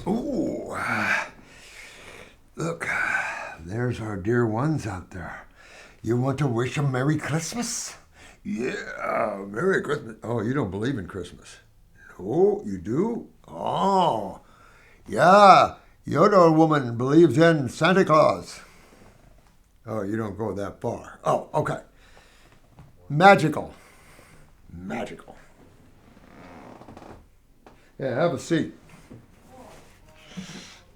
Ooh, look, there's our dear ones out there. You want to wish them Merry Christmas? Yeah, Merry Christmas. Oh, you don't believe in Christmas? No, you do? Oh, yeah. Your old woman believes in Santa Claus. Oh, you don't go that far. Oh, okay. Magical. Magical. Yeah, have a seat.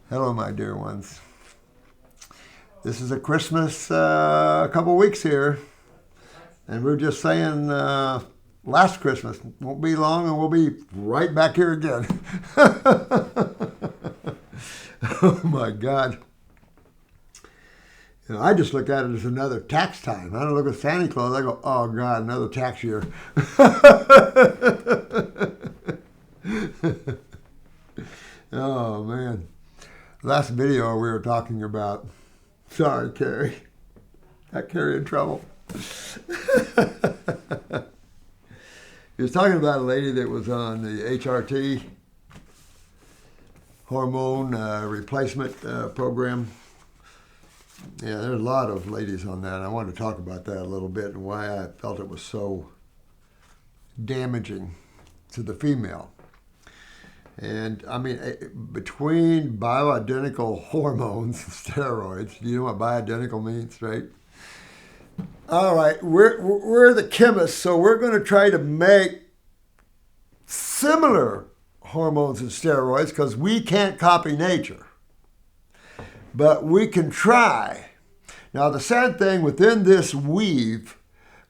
Hello, my dear ones. This is a Christmas couple weeks here, and we're just saying last Christmas won't be long, and we'll be right back here again. Oh my God! You know, I just look at it as another tax time. I don't look at Santa Claus. I go, oh God, another tax year. Oh man! Last video we were talking about. Sorry, Carrie. Got Carrie in trouble. He was talking about a lady that was on the HRT hormone replacement program. Yeah, there's a lot of ladies on that. I wanted to talk about that a little bit and why I felt it was so damaging to the female. And I mean, between bioidentical hormones and steroids, you know what bioidentical means, right? All right, we're the chemists, so we're going to try to make similar hormones and steroids because we can't copy nature, but we can try. Now, the sad thing within this weave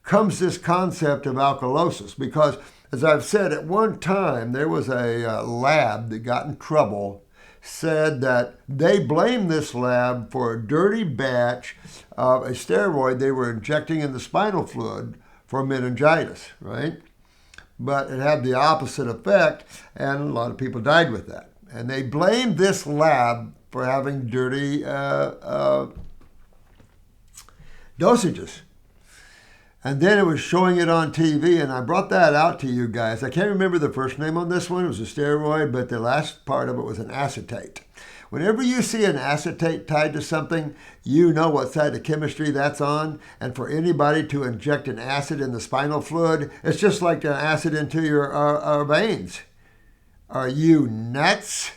comes this concept of alkalosis because, as I've said, at one time there was a lab that got in trouble, said that they blamed this lab for a dirty batch of a steroid they were injecting in the spinal fluid for meningitis, right? But it had the opposite effect, and a lot of people died with that. And they blamed this lab for having dirty dosages. And then it was showing it on TV, and I brought that out to you guys. I can't remember the first name on this one. It was a steroid, but the last part of it was an acetate. Whenever you see an acetate tied to something, you know what side of chemistry that's on. And for anybody to inject an acid in the spinal fluid, it's just like an acid into your veins. Are you nuts?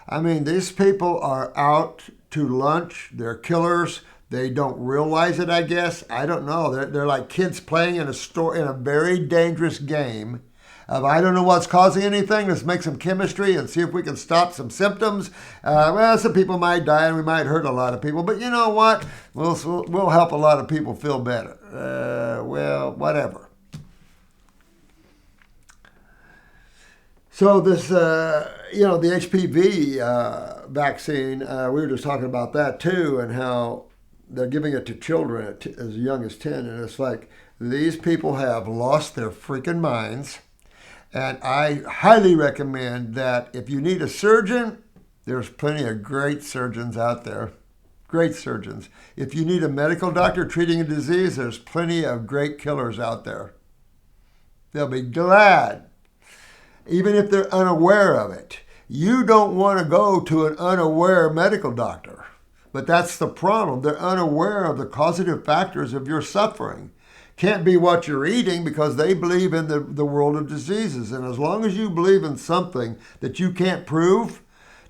I mean, these people are out to lunch. They're killers. They don't realize it, I guess. I don't know. They're like kids playing in a very dangerous game of I don't know what's causing anything. Let's make some chemistry and see if we can stop some symptoms. Well, some people might die and we might hurt a lot of people. But you know what? We'll help a lot of people feel better. Well, whatever. So this, the HPV vaccine, we were just talking about that too, and how they're giving it to children as young as 10, and it's like these people have lost their freaking minds. And I highly recommend that if you need a surgeon, there's plenty of great surgeons out there. Great surgeons. If you need a medical doctor treating a disease, there's plenty of great killers out there. They'll be glad, even if they're unaware of it. You don't want to go to an unaware medical doctor. But that's the problem. They're unaware of the causative factors of your suffering. Can't be what you're eating because they believe in the world of diseases. And as long as you believe in something that you can't prove,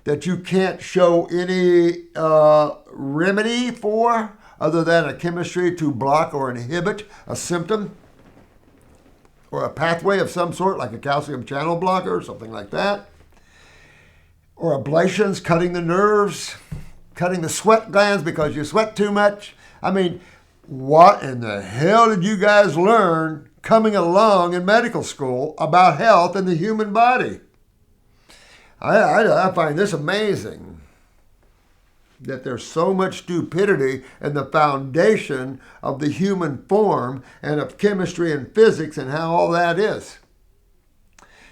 that you can't show any remedy for, other than a chemistry to block or inhibit a symptom or a pathway of some sort, like a calcium channel blocker or something like that, or ablations, cutting the nerves, cutting the sweat glands because you sweat too much. I mean, what in the hell did you guys learn coming along in medical school about health and the human body? I find this amazing that there's so much stupidity in the foundation of the human form and of chemistry and physics and how all that is.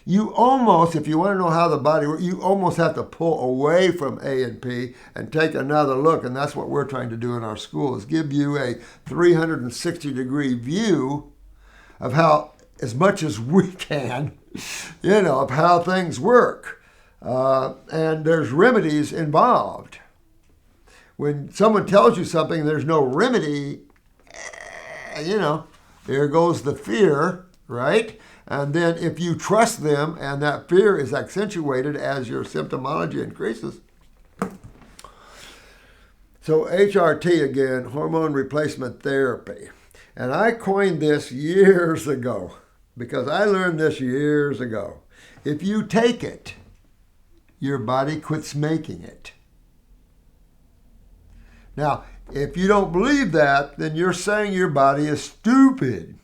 You almost, if you want to know how the body works, you almost have to pull away from A and P and take another look. And that's what we're trying to do in our school, is give you a 360-degree view of how, as much as we can, of how things work. And there's remedies involved. When someone tells you something, there's no remedy, there goes the fear, right? And then if you trust them and that fear is accentuated as your symptomology increases. So HRT again, hormone replacement therapy. And I coined this years ago because I learned this years ago. If you take it, your body quits making it. Now, if you don't believe that, then you're saying your body is stupid.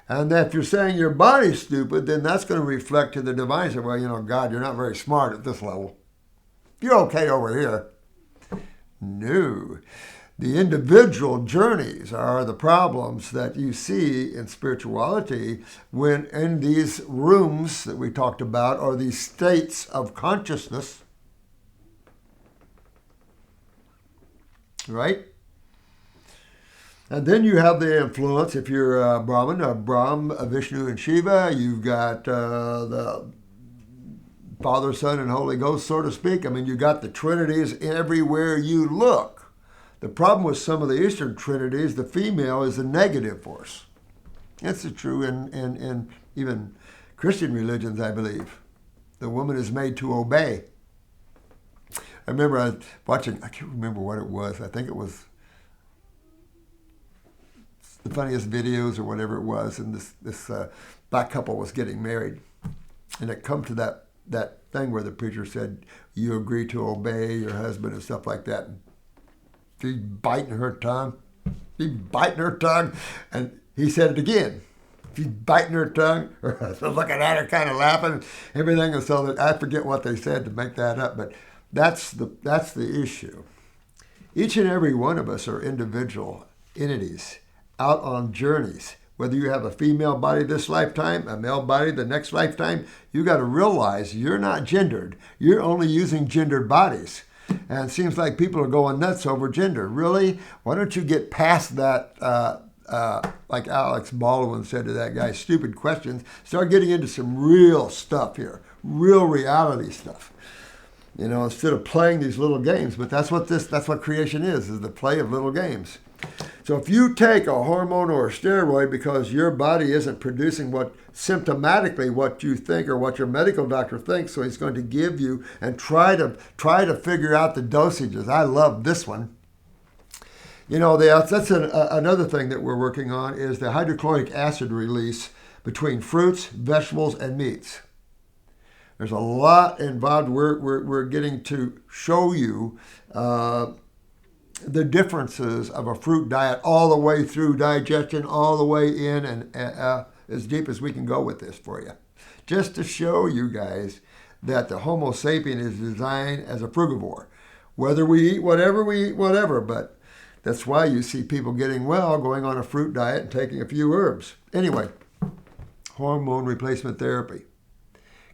And if you're saying your body's stupid, then that's going to reflect to the divine. Say, well, God, you're not very smart at this level. You're okay over here. No. The individual journeys are the problems that you see in spirituality when in these rooms that we talked about, or these states of consciousness, right? And then you have the influence, if you're a Brahmin, a Brahm, a Vishnu, and Shiva, you've got the Father, Son, and Holy Ghost, so to speak. I mean, you got the Trinities everywhere you look. The problem with some of the Eastern Trinities, the female is a negative force. That's true in even Christian religions, I believe. The woman is made to obey. I remember I was watching, I can't remember what it was. I think it was the funniest videos or whatever it was, and this black couple was getting married. And it come to that thing where the preacher said, you agree to obey your husband and stuff like that. And she's biting her tongue. And he said it again. She's biting her tongue, or looking at her, kind of laughing, everything. And so that I forget what they said to make that up, but that's the issue. Each and every one of us are individual entities out on journeys. Whether you have a female body this lifetime, a male body the next lifetime, you got to realize you're not gendered. You're only using gendered bodies. And it seems like people are going nuts over gender. Really? Why don't you get past that, like Alex Baldwin said to that guy, stupid questions. Start getting into some real stuff here, real reality stuff. Instead of playing these little games. But that's what creation is the play of little games. So if you take a hormone or a steroid because your body isn't producing symptomatically what you think or what your medical doctor thinks, so he's going to give you and try to figure out the dosages. I love this one. That's another thing that we're working on is the hydrochloric acid release between fruits, vegetables, and meats. There's a lot involved. We're getting to show you the differences of a fruit diet all the way through digestion, all the way in, and as deep as we can go with this for you. Just to show you guys that the Homo sapien is designed as a frugivore. Whether we eat whatever, we eat whatever, but that's why you see people getting well, going on a fruit diet and taking a few herbs. Anyway, hormone replacement therapy.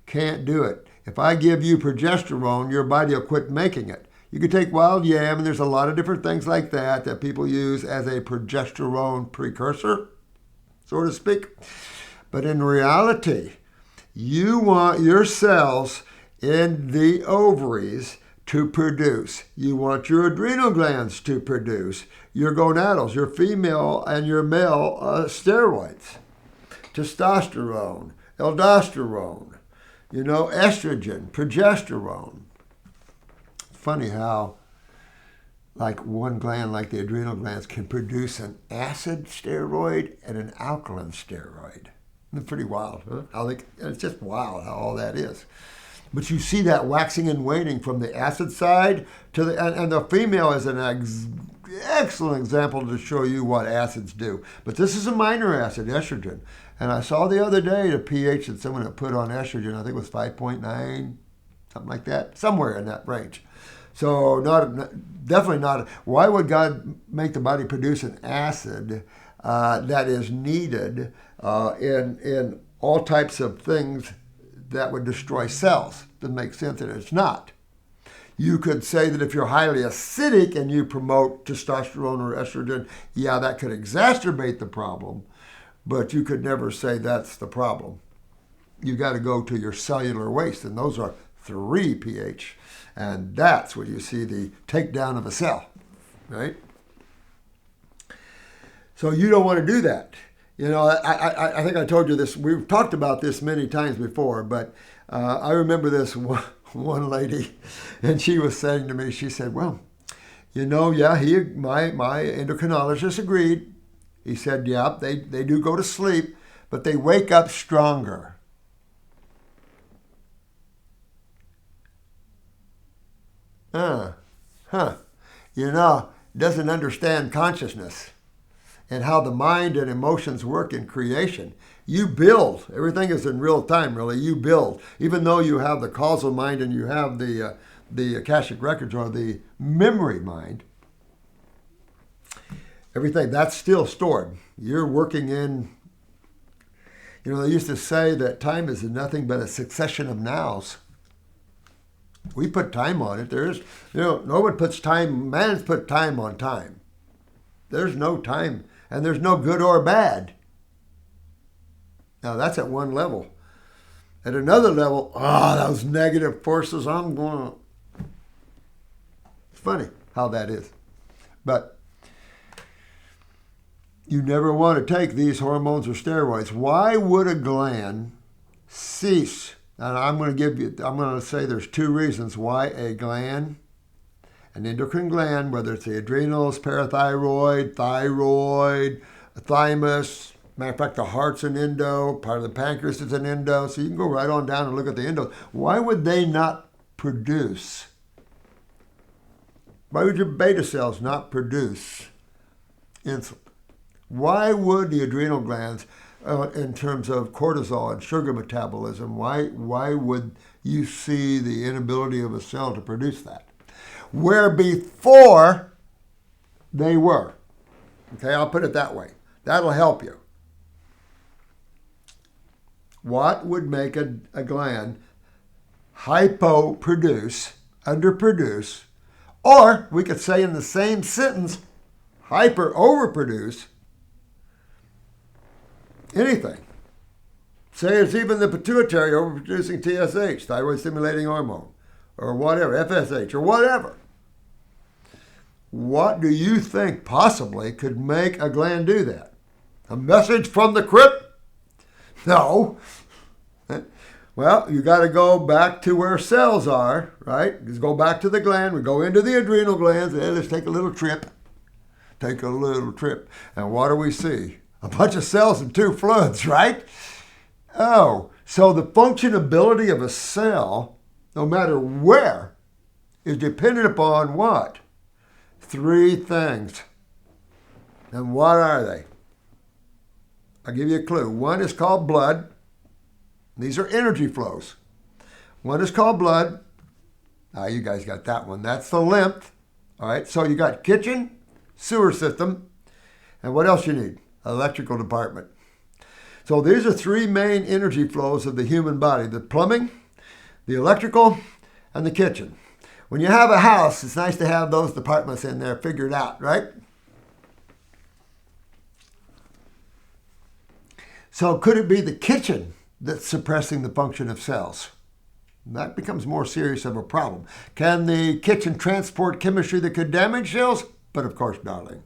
Can't do it. If I give you progesterone, your body will quit making it. You could take wild yam, and there's a lot of different things like that people use as a progesterone precursor, so to speak. But in reality, you want your cells in the ovaries to produce. You want your adrenal glands to produce, your gonadals, your female and your male steroids, testosterone, aldosterone, estrogen, progesterone. Funny how like one gland, like the adrenal glands, can produce an acid steroid and an alkaline steroid. It's pretty wild, huh? It's just wild how all that is. But you see that waxing and waning from the acid side to and the female is an excellent example to show you what acids do. But this is a minor acid, estrogen. And I saw the other day the pH that someone had put on estrogen, I think it was 5.9, something like that, somewhere in that range. So definitely not. Why would God make the body produce an acid that is needed in all types of things that would destroy cells? Doesn't make sense that it's not. You could say that if you're highly acidic and you promote testosterone or estrogen, yeah, that could exacerbate the problem, but you could never say that's the problem. You got to go to your cellular waste, and those are 3 pH. And that's when you see the takedown of a cell, right? So you don't want to do that. You know, I think I told you this. We've talked about this many times before, but I remember this one lady, and she was saying to me, she said, well, you know, yeah, my endocrinologist agreed. He said, yeah, they do go to sleep, but they wake up stronger. You know, doesn't understand consciousness and how the mind and emotions work in creation. You build. Everything is in real time, really. You build. Even though you have the causal mind and you have the Akashic records or the memory mind, everything, that's still stored. You're working in, you know, they used to say that time is nothing but a succession of nows. We put time on it. There's, you know, no one puts time, man's put time on time. There's no time, and there's no good or bad. Now, that's at one level. At another level, those negative forces, I'm going to... It's funny how that is. But you never want to take these hormones or steroids. Why would a gland cease? And I'm going to say there's 2 reasons why a gland, an endocrine gland, whether it's the adrenals, parathyroid, thyroid, thymus, matter of fact, the heart's an endo, part of the pancreas is an endo, so you can go right on down and look at the endos. Why would they not produce? Why would your beta cells not produce insulin? Why would the adrenal glands, in terms of cortisol and sugar metabolism, why would you see the inability of a cell to produce that? Where before they were. Okay, I'll put it that way. That'll help you. What would make a gland hypoproduce, underproduce, or we could say in the same sentence, overproduce anything? Say it's even the pituitary overproducing TSH, thyroid stimulating hormone, or whatever, FSH, or whatever. What do you think possibly could make a gland do that? A message from the crypt? No. Well, you got to go back to where cells are, right? Just go back to the gland. We go into the adrenal glands. And let's take a little trip. Take a little trip. And what do we see? A bunch of cells and 2 fluids, right? Oh, so the functionability of a cell, no matter where, is dependent upon what? 3 things. And what are they? I'll give you a clue. One is called blood. These are energy flows. One is called blood. You guys got that one. That's the lymph. All right, so you got kitchen, sewer system, and what else you need? Electrical department. So these are 3 main energy flows of the human body: the plumbing, the electrical, and the kitchen. When you have a house, it's nice to have those departments in there figured out, right? So could it be the kitchen that's suppressing the function of cells? That becomes more serious of a problem. Can the kitchen transport chemistry that could damage cells? But of course, darling.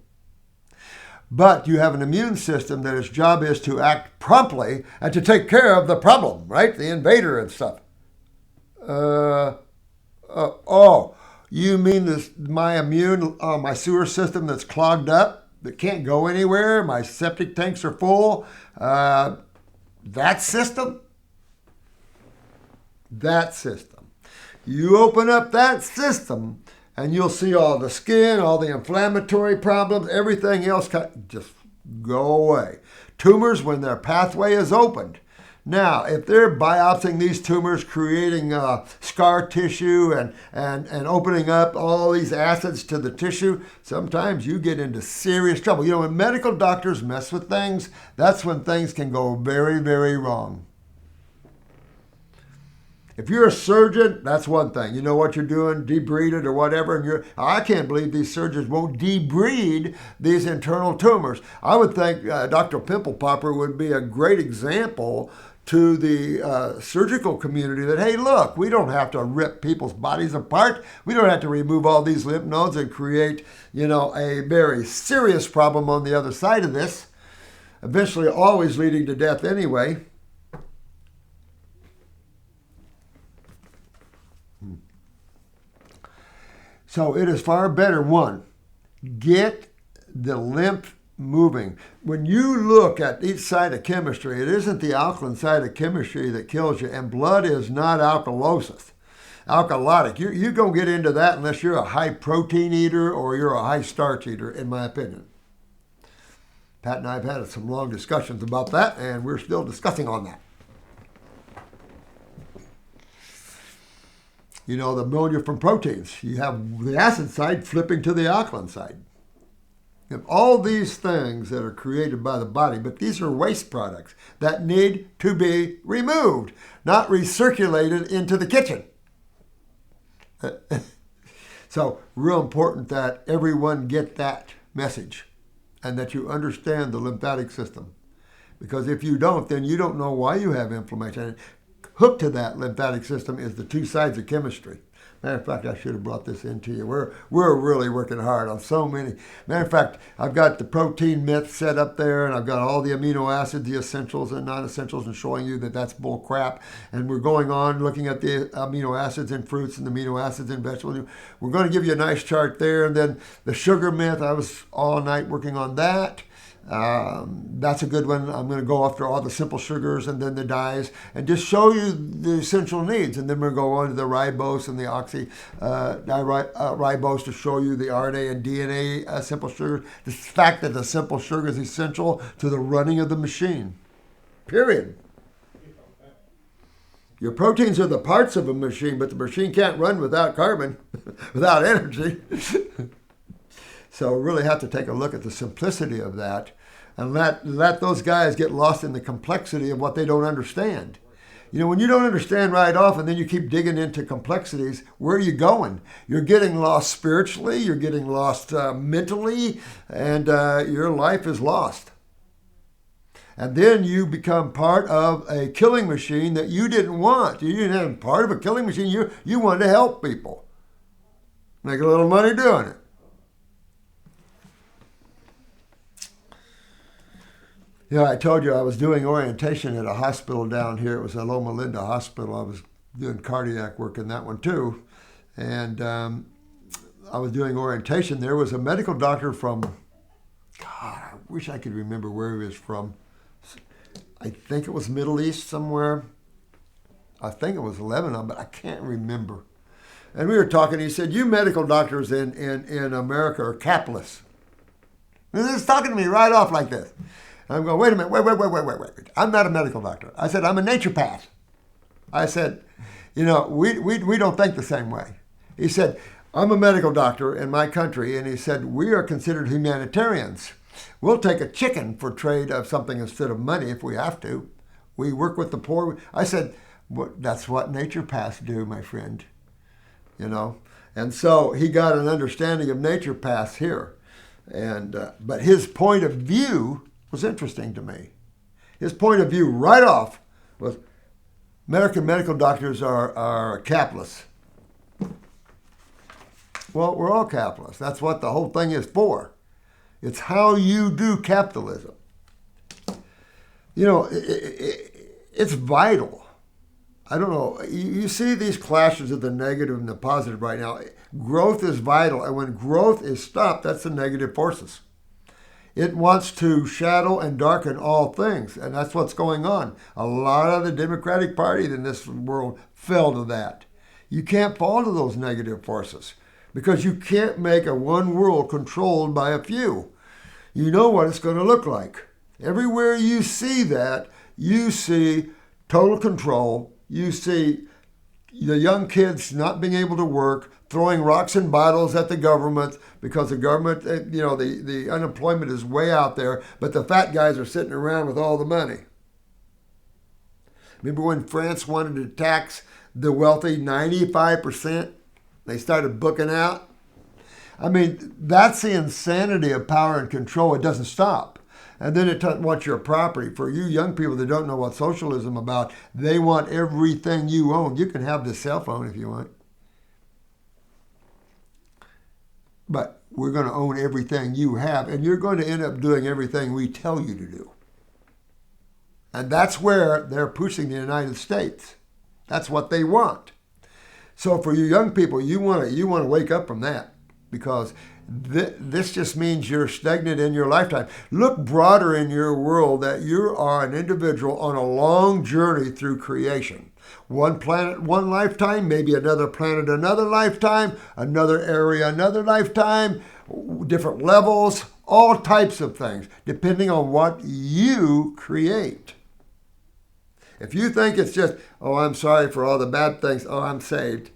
But you have an immune system that its job is to act promptly and to take care of the problem, right? The invader and stuff. You mean my sewer system that's clogged up, that can't go anywhere, my septic tanks are full, that system? That system. You open up that system and you'll see all the skin, all the inflammatory problems, everything else just go away. Tumors, when their pathway is opened. Now, if they're biopsying these tumors, creating scar tissue and opening up all these acids to the tissue, sometimes you get into serious trouble. You know, when medical doctors mess with things, that's when things can go very, very wrong. If you're a surgeon, that's one thing. You know what you're doing, debride it or whatever, and I can't believe these surgeons won't debride these internal tumors. I would think Dr. Pimple Popper would be a great example to the surgical community that, hey, look, we don't have to rip people's bodies apart. We don't have to remove all these lymph nodes and create, a very serious problem on the other side of this, eventually always leading to death anyway. So it is far better, one, get the lymph moving. When you look at each side of chemistry, it isn't the alkaline side of chemistry that kills you, and blood is not alkalosis. Alkalotic. You don't get into that unless you're a high protein eater or you're a high starch eater, in my opinion. Pat and I have had some long discussions about that, and we're still discussing on that. The ammonia from proteins. You have the acid side flipping to the alkaline side. You have all these things that are created by the body, but these are waste products that need to be removed, not recirculated into the kitchen. So, real important that everyone get that message and that you understand the lymphatic system. Because if you don't, then you don't know why you have inflammation. And hooked to that lymphatic system is the two sides of chemistry. Matter of fact, I should have brought this into you. We're really working hard on so many. Matter of fact, I've got the protein myth set up there, and I've got all the amino acids, the essentials and non-essentials, and showing you that that's bull crap. And we're going on looking at the amino acids in fruits and the amino acids in vegetables. We're going to give you a nice chart there. And then the sugar myth, I was all night working on that. That's a good one. I'm going to go after all the simple sugars and then the dyes and just show you the essential needs. And then we're going to go on to the ribose and the ribose to show you the RNA and DNA simple sugars. The fact that the simple sugar is essential to the running of the machine. Period. Your proteins are the parts of a machine, but the machine can't run without carbon, without energy. So really have to take a look at the simplicity of that and let those guys get lost in the complexity of what they don't understand. When you don't understand right off and then you keep digging into complexities, where are you going? You're getting lost spiritually, you're getting lost mentally, and your life is lost. And then you become part of a killing machine that you didn't want. You didn't have part of a killing machine. You wanted to help people. Make a little money doing it. I told you I was doing orientation at a hospital down here. It was a Loma Linda hospital. I was doing cardiac work in that one too. And I was doing orientation. There was a medical doctor from, God, I wish I could remember where he was from. I think it was Middle East somewhere. I think it was Lebanon, but I can't remember. And we were talking. He said, you medical doctors in America are capitalists. And he was talking to me right off like this. I'm going, wait a minute, wait. I'm not a medical doctor. I said, I'm a naturopath. I said, we don't think the same way. He said, I'm a medical doctor in my country, and he said, we are considered humanitarians. We'll take a chicken for trade of something instead of money if we have to. We work with the poor. I said, that's what naturopaths do, my friend. And so he got an understanding of naturopaths here. And but his point of view was interesting to me. His point of view right off was American medical doctors are capitalists. Well, we're all capitalists. That's what the whole thing is for. It's how you do capitalism. It's vital. I don't know. You see these clashes of the negative and the positive right now. Growth is vital. And when growth is stopped, that's the negative forces. It wants to shadow and darken all things, and that's what's going on. A lot of the Democratic Party in this world fell to that. You can't fall to those negative forces because you can't make a one world controlled by a few. You know what it's going to look like. Everywhere you see that, you see total control. You see the young kids not being able to work, throwing rocks and bottles at the government because the government, the unemployment is way out there, but the fat guys are sitting around with all the money. Remember when France wanted to tax the wealthy 95%? They started booking out. I mean, that's the insanity of power and control. It doesn't stop. And then it wants your property. For you young people that don't know what socialism is about, they want everything you own. You can have this cell phone if you want. But we're going to own everything you have, and you're going to end up doing everything we tell you to do. And that's where they're pushing the United States. That's what they want. So for you young people, you want to wake up from that, because this just means you're stagnant in your lifetime. Look broader in your world, that you are an individual on a long journey through creation. One planet, one lifetime, maybe another planet, another lifetime, another area, another lifetime, different levels, all types of things, depending on what you create. If you think it's just, oh, I'm sorry for all the bad things, oh, I'm saved,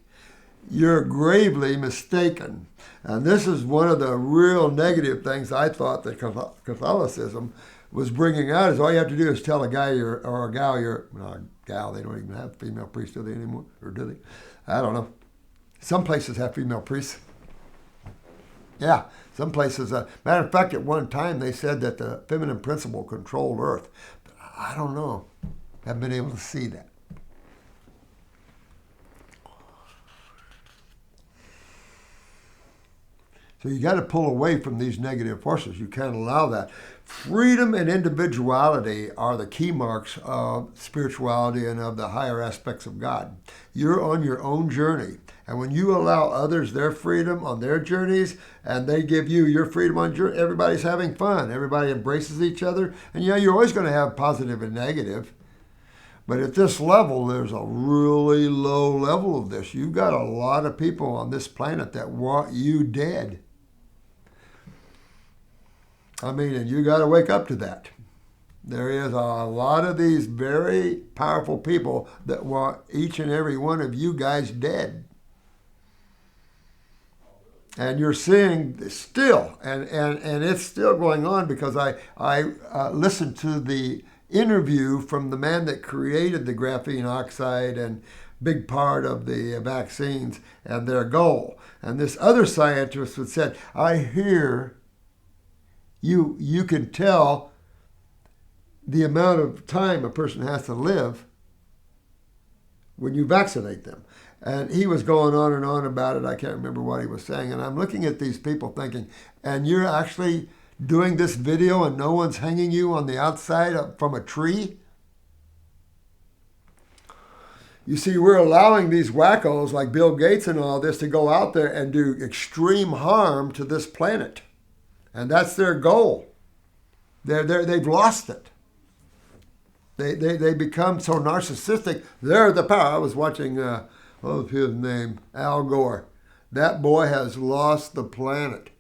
you're gravely mistaken. And this is one of the real negative things I thought that Catholicism was bringing out, is all you have to do is tell a guy or a gal you're, well, a gal, they don't even have female priests, do they anymore? Or do they? I don't know. Some places have female priests. Yeah, some places. Matter of fact, at one time they said that the feminine principle controlled Earth. But I don't know. I haven't been able to see that. So you got to pull away from these negative forces. You can't allow that. Freedom and individuality are the key marks of spirituality and of the higher aspects of God. You're on your own journey. And when you allow others their freedom on their journeys, and they give you your freedom on your, everybody's having fun. Everybody embraces each other. And yeah, you're always going to have positive and negative. But at this level, there's a really low level of this. You've got a lot of people on this planet that want you dead. I mean, and you got to wake up to that. There is a lot of these very powerful people that want each and every one of you guys dead. And you're seeing still, and it's still going on, because I listened to the interview from the man that created the graphene oxide and big part of the vaccines and their goal. And this other scientist had said, I hear you can tell the amount of time a person has to live when you vaccinate them. And he was going on and on about it. I can't remember what he was saying. And I'm looking at these people thinking, and you're actually doing this video and no one's hanging you on the outside from a tree? You see, we're allowing these wackos like Bill Gates and all this to go out there and do extreme harm to this planet. And that's their goal. They've lost it. They become so narcissistic. They're the power. I was watching, what was his name? Al Gore. That boy has lost the planet.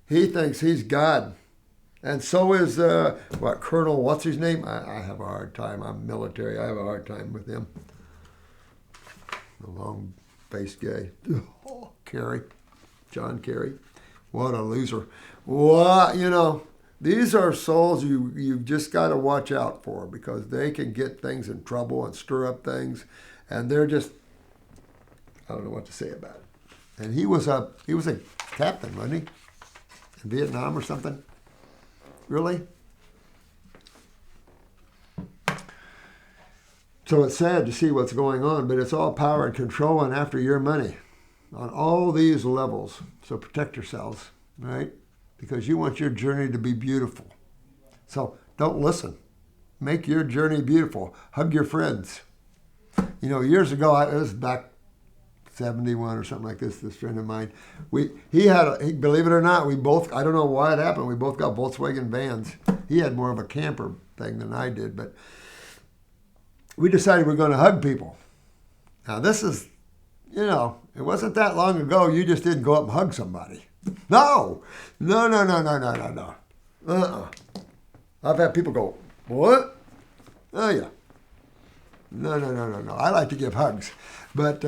He thinks he's God. And so is, Colonel, what's his name? I have a hard time. I'm military. I have a hard time with him. The long-faced guy. Oh, Kerry. John Kerry. What a loser. Well, these are souls you've just got to watch out for, because they can get things in trouble and stir up things. And they're just, I don't know what to say about it. And he was a captain, wasn't he? In Vietnam or something? Really? So it's sad to see what's going on, but it's all power and control and after your money on all these levels. So protect yourselves, right? Because you want your journey to be beautiful. So don't listen. Make your journey beautiful. Hug your friends. Years ago, it was back 71 or something like this friend of mine, he believe it or not, we both, I don't know why it happened, we both got Volkswagen vans. He had more of a camper thing than I did, but we decided we're going to hug people. Now this is, it wasn't that long ago you just didn't go up and hug somebody. No. I've had people go, what? Oh yeah. No. I like to give hugs, but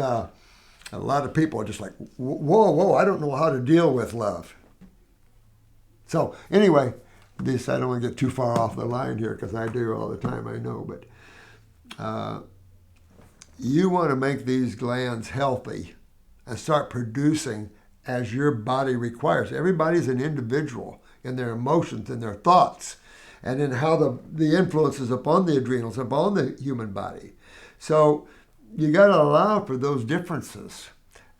a lot of people are just like, whoa, I don't know how to deal with love. So anyway, I don't want to get too far off the line here, because I do all the time, I know. But you want to make these glands healthy and start producing as your body requires. Everybody's an individual in their emotions and their thoughts. and then how the influences upon the adrenals, upon the human body. So you got to allow for those differences.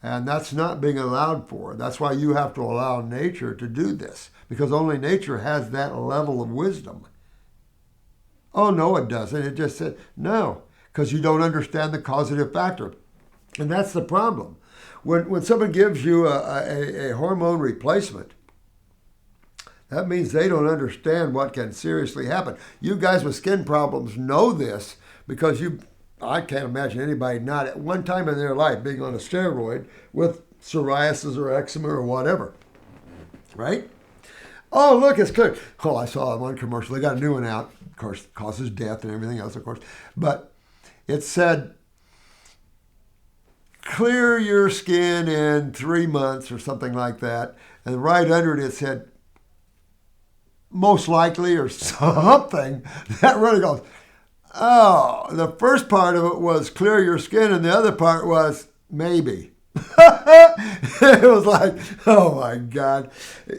And that's not being allowed for. That's why you have to allow nature to do this, because only nature has that level of wisdom. Oh, no, it doesn't. It just said, no, because you don't understand the causative factor. And that's the problem. When someone gives you a hormone replacement, that means they don't understand what can seriously happen. You guys with skin problems know this because I can't imagine anybody not at one time in their life being on a steroid with psoriasis or eczema or whatever, right? Oh, look, it's clear. Oh, I saw one commercial. They got a new one out. Of course, causes death and everything else, of course. But it said, clear your skin in 3 months or something like that. And right under it said, most likely or something. That really goes, oh, the first part of it was clear your skin, and the other part was maybe. It was like, oh my God.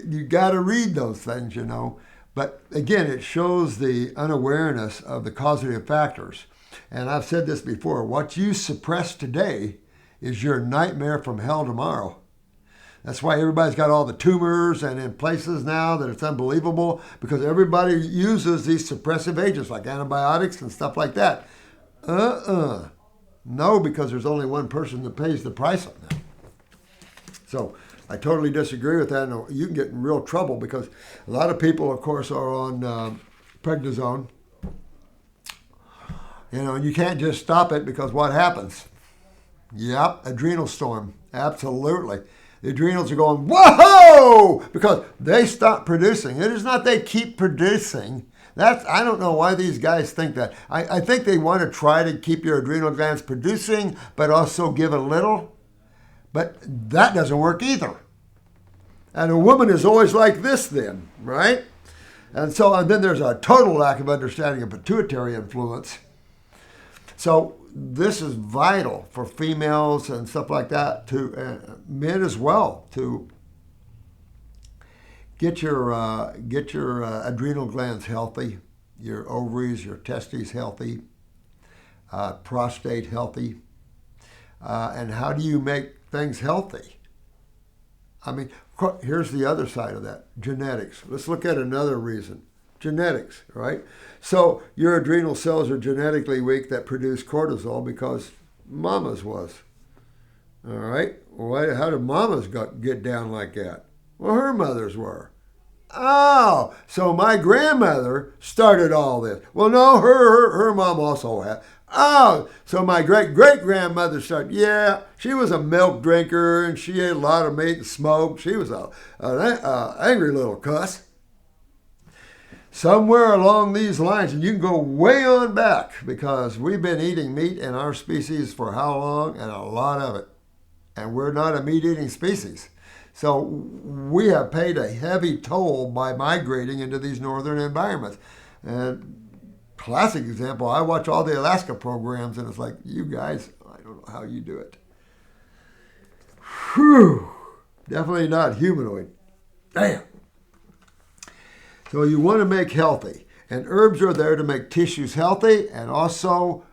You got to read those things, you know. But again, it shows the unawareness of the causative factors. And I've said this before, what you suppress today is your nightmare from hell tomorrow. That's why everybody's got all the tumors and in places now that it's unbelievable, because everybody uses these suppressive agents like antibiotics and stuff like that. No, because there's only one person that pays the price on that. So I totally disagree with that. And you can get in real trouble because a lot of people, of course, are on prednisone. You know, and you can't just stop it because what happens? Yep, adrenal storm. Absolutely. The adrenals are going, whoa, because they stop producing. It is not they keep producing. I don't know why these guys think that. I think they want to try to keep your adrenal glands producing, but also give a little. But that doesn't work either. And a woman is always like this then, right? And then there's a total lack of understanding of pituitary influence. So this is vital for females and stuff like that, to men as well, to get your adrenal glands healthy, your ovaries, your testes healthy, prostate healthy. And how do you make things healthy? I mean, here's the other side of that, genetics. Let's look at another reason. Genetics, right? So your adrenal cells are genetically weak that produce cortisol because mama's was. All right? Well, how did mama's get down like that? Well, her mothers were. Oh, so my grandmother started all this. Well, no, her mom also had. Oh, so my great-great-grandmother started. Yeah, she was a milk drinker and she ate a lot of meat and smoked. She was an angry little cuss. Somewhere along these lines, and you can go way on back because we've been eating meat in our species for how long? And a lot of it. And we're not a meat-eating species. So we have paid a heavy toll by migrating into these northern environments. And classic example, I watch all the Alaska programs and it's like, you guys, I don't know how you do it. Whew, definitely not humanoid. Damn. So you want to make healthy. And herbs are there to make tissues healthy. And also,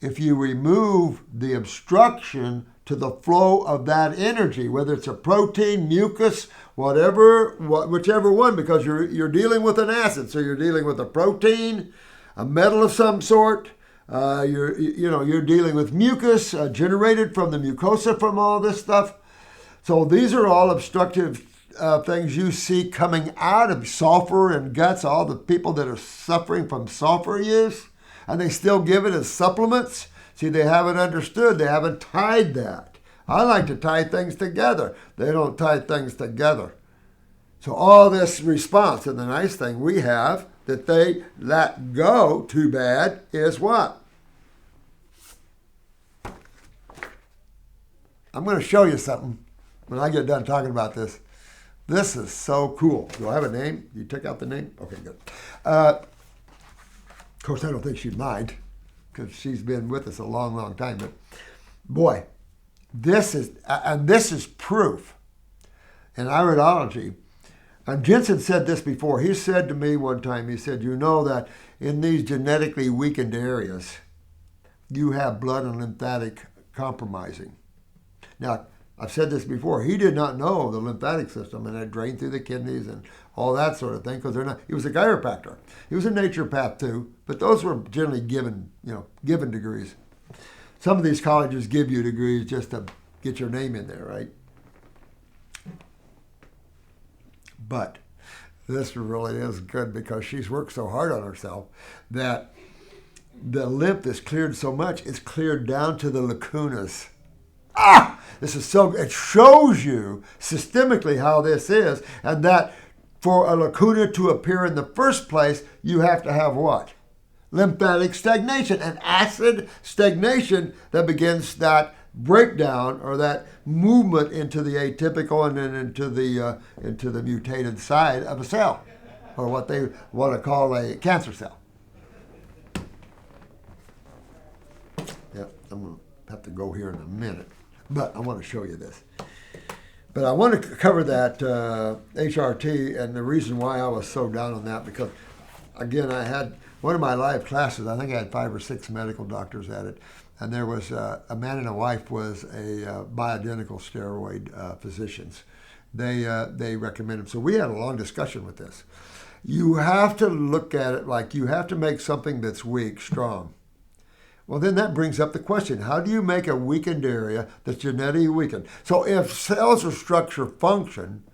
if you remove the obstruction to the flow of that energy, whether it's a protein, mucus, whichever one, because you're dealing with an acid. So you're dealing with a protein, a metal of some sort. You're dealing with mucus generated from the mucosa from all this stuff. So these are all obstructive things you see coming out of sulfur and guts, all the people that are suffering from sulfur use, and they still give it as supplements. See, they haven't understood. They haven't tied that. I like to tie things together. They don't tie things together. So all this response, and the nice thing we have that they let go, too bad, is what? I'm going to show you something when I get done talking about this. This is so cool. Do I have a name? You took out the name? Okay, good. Of course, I don't think she'd mind because she's been with us a long, long time. But boy, this is proof in iridology And Jensen said this before. He said to me one time, he said, you know that in these genetically weakened areas, you have blood and lymphatic compromising. Now, I've said this before. He did not know the lymphatic system and it drained through the kidneys and all that sort of thing because they're not. He was a chiropractor. He was a naturopath too, but those were generally given degrees. Some of these colleges give you degrees just to get your name in there, right? But this really is good because she's worked so hard on herself that the lymph is cleared so much, it's cleared down to the lacunas. This is so, it shows you systemically how this is, and that for a lacuna to appear in the first place, you have to have what? Lymphatic stagnation, an acid stagnation that begins that breakdown or that movement into the atypical and then into the mutated side of a cell, or what they want to call a cancer cell. Yeah, I'm going to have to go here in a minute, but I want to show you this. But I want to cover that HRT, and the reason why I was so down on that, because, again, I had one of my live classes, I think I had 5 or 6 medical doctors at it, and there was a man and a wife was a bioidentical steroid physicians. They recommended. So we had a long discussion with this. You have to look at it like you have to make something that's weak strong. Well, then that brings up the question, how do you make a weakened area that's genetically weakened? So if cells or structure function,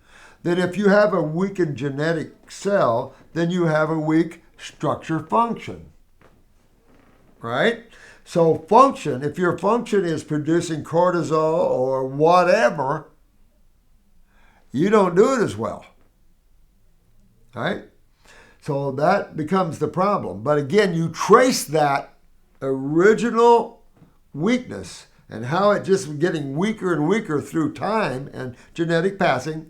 then if you have a weakened genetic cell, then you have a weak structure function, right? So function, if your function is producing cortisol or whatever, you don't do it as well, right? So that becomes the problem. But again, you trace that original weakness and how it just getting weaker and weaker through time and genetic passing,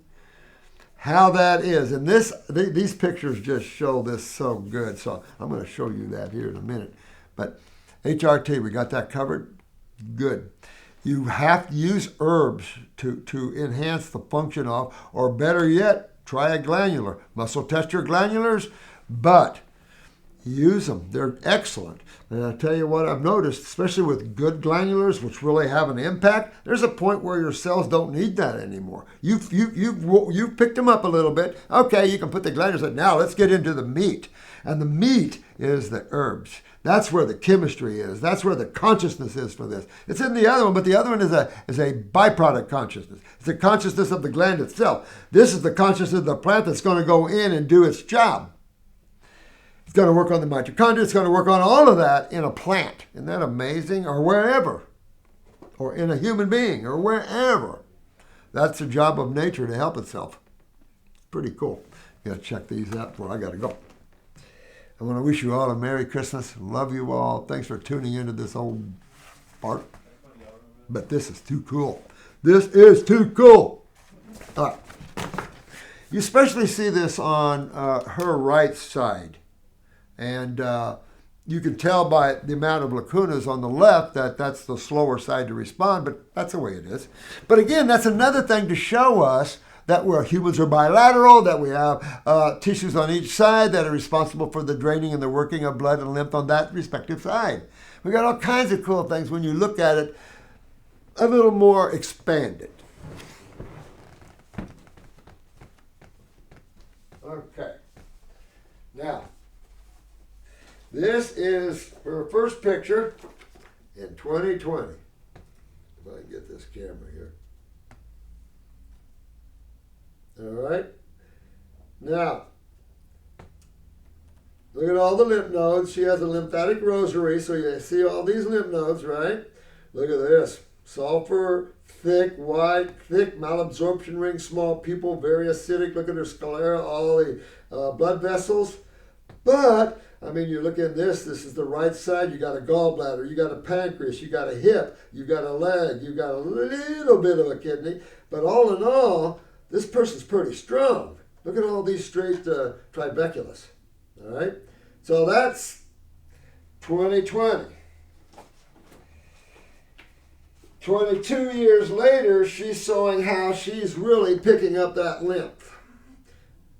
how that is. And these pictures just show this so good. So I'm going to show you that here in a minute. But HRT, we got that covered? Good. You have to use herbs to enhance the function of, or better yet, try a glandular. Muscle test your glandulars, but use them. They're excellent. And I tell you what I've noticed, especially with good glandulars, which really have an impact, there's a point where your cells don't need that anymore. You've picked them up a little bit. Okay, you can put the glandulars in. Now let's get into the meat. And the meat is the herbs. That's where the chemistry is. That's where the consciousness is for this. It's in the other one, but the other one is a byproduct consciousness. It's the consciousness of the gland itself. This is the consciousness of the plant that's going to go in and do its job. It's going to work on the mitochondria. It's going to work on all of that in a plant. Isn't that amazing? Or wherever. Or in a human being. Or wherever. That's the job of nature to help itself. Pretty cool. You got to check these out before I got to go. I want to wish you all a Merry Christmas. Love you all. Thanks for tuning into this old part. But this is too cool. This is too cool. All right. You especially see this on her right side. And you can tell by the amount of lacunas on the left that that's the slower side to respond, but that's the way it is. But again, that's another thing to show us that humans are bilateral, that we have tissues on each side that are responsible for the draining and the working of blood and lymph on that respective side. We got all kinds of cool things when you look at it a little more expanded. Okay. Now, this is her first picture in 2020. If I can get this camera here. All right. Now, look at all the lymph nodes. She has a lymphatic rosary, so you see all these lymph nodes, right? Look at this. Sulfur, thick, white, thick malabsorption ring, small pupil, very acidic. Look at her sclera, all the blood vessels. But I mean, you look at this is the right side, you got a gallbladder, you got a pancreas, you got a hip, you got a leg, you got a little bit of a kidney, but all in all, this person's pretty strong. Look at all these straight trabeculus, all right? So that's 2020. 22 years later, she's showing how she's really picking up that lymph.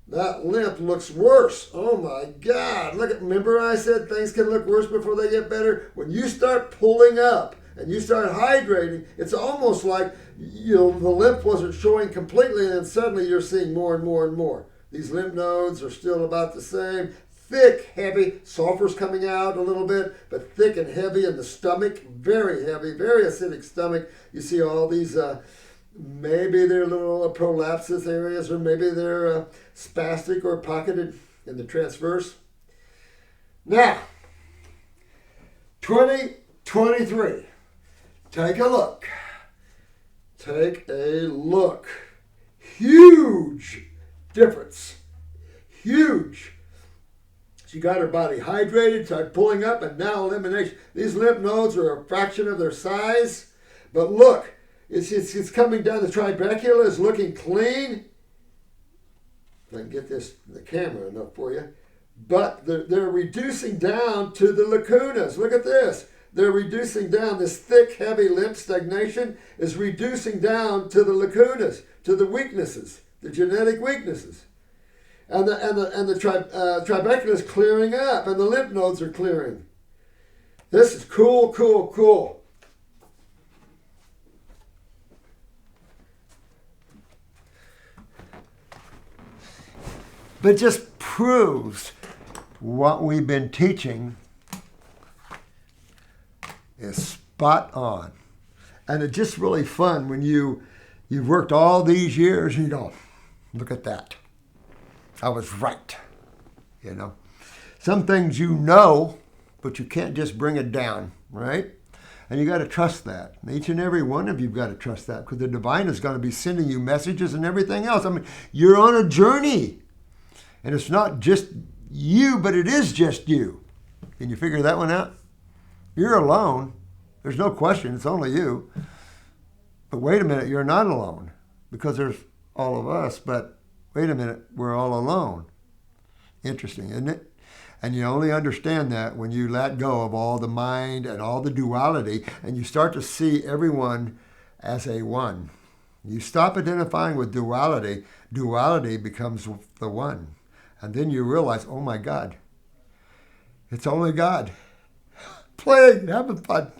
that lymph looks worse. Oh my God. Remember I said things can look worse before they get better? When you start pulling up and you start hydrating, it's almost like the lymph wasn't showing completely, and then suddenly you're seeing more and more and more. These lymph nodes are still about the same. Thick, heavy, sulfur's coming out a little bit, but thick and heavy in the stomach, very heavy, very acidic stomach. You see all these maybe they're little prolapsus areas, or maybe they're spastic or pocketed in the transverse. Now, 2023. Take a look. Take a look. Huge difference. Huge. She got her body hydrated, started pulling up, and now elimination. These lymph nodes are a fraction of their size. But look, it's coming down. The trabecula is looking clean. If I can get the camera enough for you. But they're reducing down to the lacunas. Look at this. They're reducing down. This thick, heavy lymph stagnation is reducing down to the lacunas, to the weaknesses, the genetic weaknesses. And the trabecula is clearing up, and the lymph nodes are clearing. This is cool, cool, cool. But it just proves what we've been teaching is spot on. And it's just really fun when you've worked all these years and you go, look at that. I was right. Some things but you can't just bring it down, right? And you got to trust that. And each and every one of you've got to trust that, because the divine is going to be sending you messages and everything else. I mean, you're on a journey. And it's not just you, but it is just you. Can you figure that one out? You're alone. There's no question. It's only you. But wait a minute, you're not alone, because there's all of us. But wait a minute, we're all alone. Interesting, isn't it? And you only understand that when you let go of all the mind and all the duality, and you start to see everyone as a one. You stop identifying with duality. Duality becomes the one. And then you realize, oh my God, it's only God. Playing, having fun.